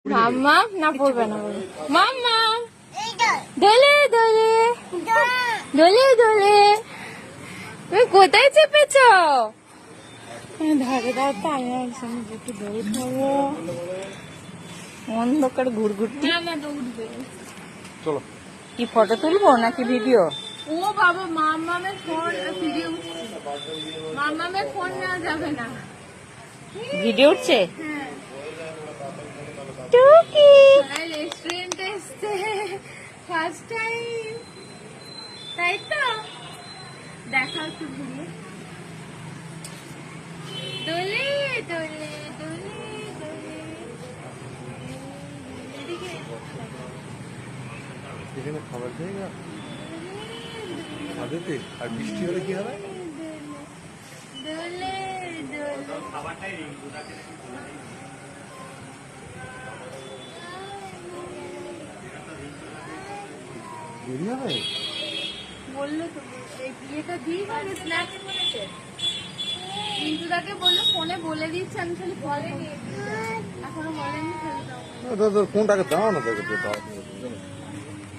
মাম্মা না পড়বে না মাম্মা দোলে দোলে দোলে দোলে তুমি কোথায় চেপেছ? ধারে ধারে তাই একটু দোল খাবো অন্ধকার ঘুরঘুরটি। চলো কি ফটো তুলবো নাকি ভিডিও? ও বাবা মামামের ফোন ভিডিও মামামের ফোন নেওয়া যাবে না। ভিডিও উঠছে। হ্যাঁ টুকি রেস্টুরেন্টে এসছে ফার্স্ট টাইম, তাই তো দেখা একটু ঘুরে দোলে দোলে দোলে দোলে এদিকে এখানে খাবার জায়গা আদেতে আর বৃষ্টি হলে কি হবে? দোলে দোলে দেরি হবে? বললো তো এই বিয়েটা দিই মানে স্ন্যাক্স বলেছে, কিন্তু তাকে বললো ফোনে বলে দিচ্ছে, আমি খালি বলেনি এখনো বলেনি, খালি দাও ফোনটাকে দাও না, দেখো দাও